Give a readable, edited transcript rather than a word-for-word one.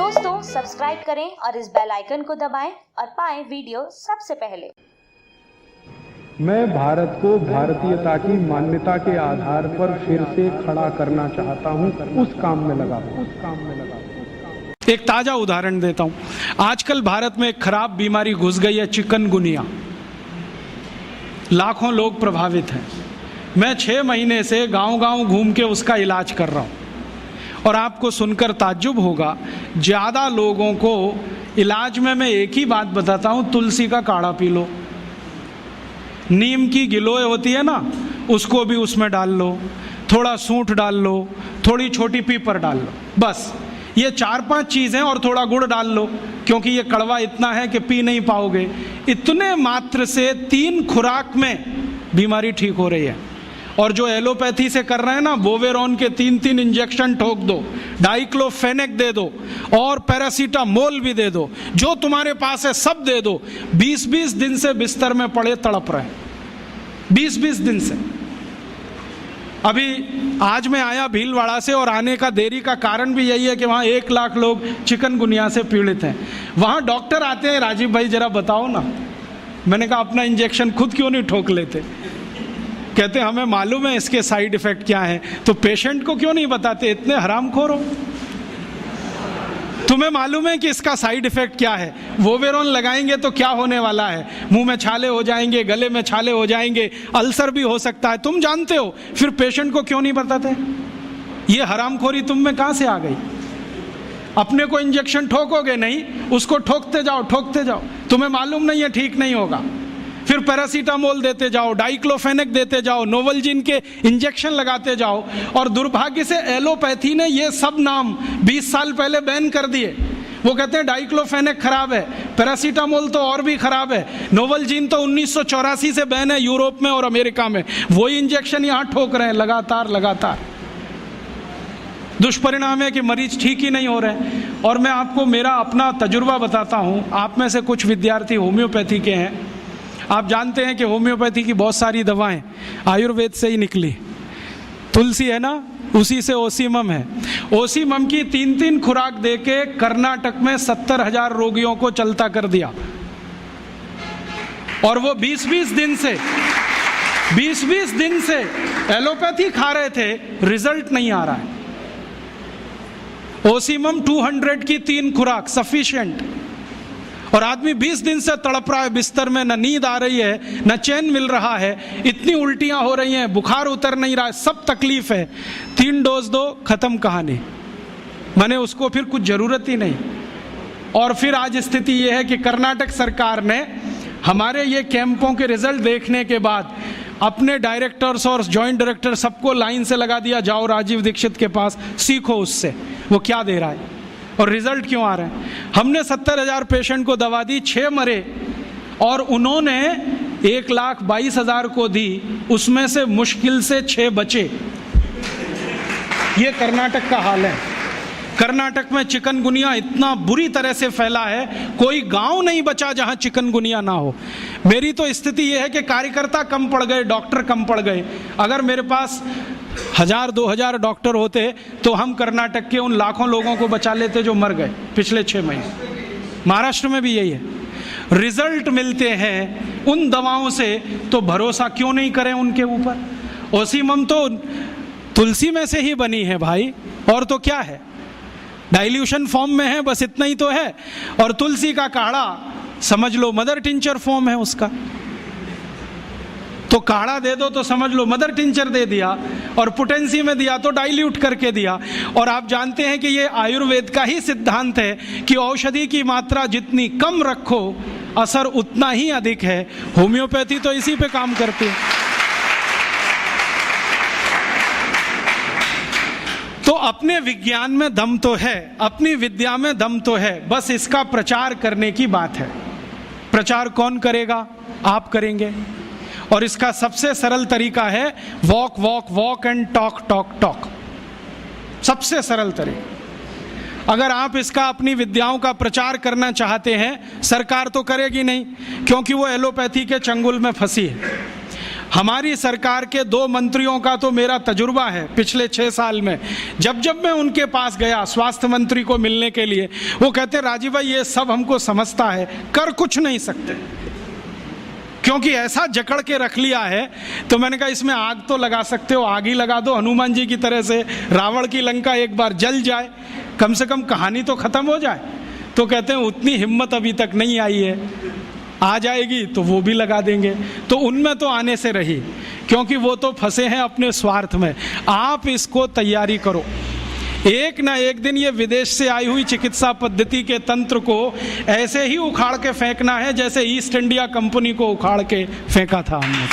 दोस्तों सब्सक्राइब करें और इस बेल आइकन को दबाएं और पाएं वीडियो सबसे पहले। मैं भारत को भारतीयता की मान्यता के आधार पर फिर से खड़ा करना चाहता हूं, उस काम में लगा। एक ताजा उदाहरण देता हूं। आजकल भारत में एक खराब बीमारी घुस गई है, चिकनगुनिया। लाखों लोग प्रभावित हैं। मैं 6 महीने से गांव-गांव घूम के उसका इलाज कर रहा हूं और आपको सुनकर ताज्जुब होगा, ज्यादा लोगों को इलाज में मैं एक ही बात बताता हूं, तुलसी का काढ़ा पी लो, नीम की गिलोय होती है ना, उसको भी उसमें डाल लो, थोड़ा सूंठ डाल लो, थोड़ी छोटी पीपर डाल लो, बस ये 4-5 चीजें, और थोड़ा गुड़ डाल लो क्योंकि ये कड़वा इतना है कि पी नहीं पाओगे। इतने मात्र से 3 खुराक में बीमारी ठीक हो रही है। और जो एलोपैथी से कर रहे हैं ना, बोवेरॉन के 3-3 इंजेक्शन ठोक दो, डाइक्लोफेनेक दे दो और पैरासीटामोल भी दे दो, जो तुम्हारे पास है सब दे दो। 20-20 दिन से बिस्तर में पड़े तड़प रहे हैं, 20-20 दिन से। अभी आज मैं आया भीलवाड़ा से, और आने का देरी का कारण भी यही है कि वहाँ 1 लाख लोग चिकनगुनिया से पीड़ित हैं। वहाँ डॉक्टर आते हैं, राजीव भाई जरा बताओ ना। मैंने कहा अपना इंजेक्शन खुद क्यों नहीं ठोक लेते? कहते हमें मालूम है इसके साइड इफेक्ट क्या है, तो पेशेंट को क्यों नहीं बताते? इतने हरामखोर हो। तुम्हें मालूम है कि इसका साइड इफेक्ट क्या है? वोवेरॉन लगाएंगे तो क्या होने वाला है? मुंह में छाले हो जाएंगे, गले में छाले हो जाएंगे, अल्सर भी हो सकता है, तुम जानते हो, फिर पेशेंट को क्यों नहीं बताते? ये हरामखोरी तुम में कहां से आ गई? अपने को इंजेक्शन ठोकोगे नहीं, उसको ठोकते जाओ, तुम्हें मालूम नहीं है ठीक नहीं होगा। फिर पैरासीटामोल देते जाओ, डाइक्लोफेनेक देते जाओ, नोवलजिन के इंजेक्शन लगाते जाओ। और दुर्भाग्य से एलोपैथी ने ये सब नाम 20 साल पहले बैन कर दिए। वो कहते हैं डाइक्लोफेनेक खराब है, पैरासीटामोल तो और भी खराब है, नोवलजिन तो 1984 से बैन है यूरोप में और अमेरिका में। वही इंजेक्शन यहाँ ठोक रहे हैं लगातार। दुष्परिणाम है कि मरीज ठीक ही नहीं हो रहे। और मैं आपको मेरा अपना तजुर्बा बताता हूँ। आप में से कुछ विद्यार्थी होम्योपैथी के हैं। आप जानते हैं कि होम्योपैथी की बहुत सारी दवाएं आयुर्वेद से ही निकली। तुलसी है ना, उसी से ओसीमम है। ओसीमम की 3-3 खुराक देके कर्नाटक में 70,000 रोगियों को चलता कर दिया। और वो 20-20 दिन से एलोपैथी खा रहे थे, रिजल्ट नहीं आ रहा है। ओसीमम 200 की 3 खुराक सफिशिएंट। और आदमी 20 दिन से तड़प रहा है बिस्तर में, न नींद आ रही है, न चैन मिल रहा है, इतनी उल्टियां हो रही हैं, बुखार उतर नहीं रहा है, सब तकलीफ है। 3 डोज दो, खत्म कहानी। मैंने उसको फिर कुछ जरूरत ही नहीं। और फिर आज स्थिति यह है कि कर्नाटक सरकार ने हमारे ये कैंपों के रिजल्ट देखने के बाद अपने डायरेक्टर्स और जॉइंट डायरेक्टर सबको लाइन से लगा दिया, जाओ राजीव दीक्षित के पास, सीखो उससे वो क्या दे रहा है और रिजल्ट क्यों आ रहे हैं। हमने 70,000 पेशेंट को दवा दी, 6 मरे, और उन्होंने 1,22,000 को दी, उसमें से मुश्किल से 6 बचे। ये कर्नाटक का हाल है। कर्नाटक में चिकनगुनिया इतना बुरी तरह से फैला है, कोई गांव नहीं बचा जहां चिकनगुनिया ना हो। मेरी तो स्थिति यह है कि कार्यकर्ता कम पड़ गए, डॉक्टर कम पड़ गए। अगर मेरे पास 1,000-2,000 डॉक्टर होते तो हम कर्नाटक के उन लाखों लोगों को बचा लेते जो मर गए पिछले 6 महीने। महाराष्ट्र में भी यही है। रिजल्ट मिलते हैं उन दवाओं से, तो भरोसा क्यों नहीं करें उनके ऊपर? ओसीमम तो तुलसी में से ही बनी है भाई, और तो क्या है, डाइल्यूशन फॉर्म में है, बस इतना ही तो है। और तुलसी का काढ़ा समझ लो मदर टिंचर फॉर्म है उसका। तो काढ़ा दे दो तो समझ लो मदर टिंचर दे दिया, और पोटेंसी में दिया तो डाइल्यूट करके दिया। और आप जानते हैं कि ये आयुर्वेद का ही सिद्धांत है कि औषधि की मात्रा जितनी कम रखो, असर उतना ही अधिक है। होम्योपैथी तो इसी पे काम करती है। तो अपने विज्ञान में दम तो है, अपनी विद्या में दम तो है, बस इसका प्रचार करने की बात है। प्रचार कौन करेगा? आप करेंगे। और इसका सबसे सरल तरीका है वॉक एंड टॉक। सबसे सरल तरीका। अगर आप इसका अपनी विद्याओं का प्रचार करना चाहते हैं, सरकार तो करेगी नहीं क्योंकि वो एलोपैथी के चंगुल में फंसी है। हमारी सरकार के 2 मंत्रियों का तो मेरा तजुर्बा है पिछले 6 साल में। जब जब मैं उनके पास गया स्वास्थ्य मंत्री को मिलने के लिए, वो कहते राजीव भाई ये सब हमको समझता है, कर कुछ नहीं सकते, क्योंकि ऐसा जकड़ के रख लिया है। तो मैंने कहा इसमें आग तो लगा सकते हो, आग ही लगा दो हनुमान जी की तरह से, रावण की लंका एक बार जल जाए, कम से कम कहानी तो खत्म हो जाए। तो कहते हैं उतनी हिम्मत अभी तक नहीं आई है, आ जाएगी तो वो भी लगा देंगे। तो उनमें तो आने से रही, क्योंकि वो तो फंसे हैं अपने स्वार्थ में। आप इसको तैयारी करो, एक ना एक दिन ये विदेश से आई हुई चिकित्सा पद्धति के तंत्र को ऐसे ही उखाड़ के फेंकना है जैसे ईस्ट इंडिया कंपनी को उखाड़ के फेंका था हमने।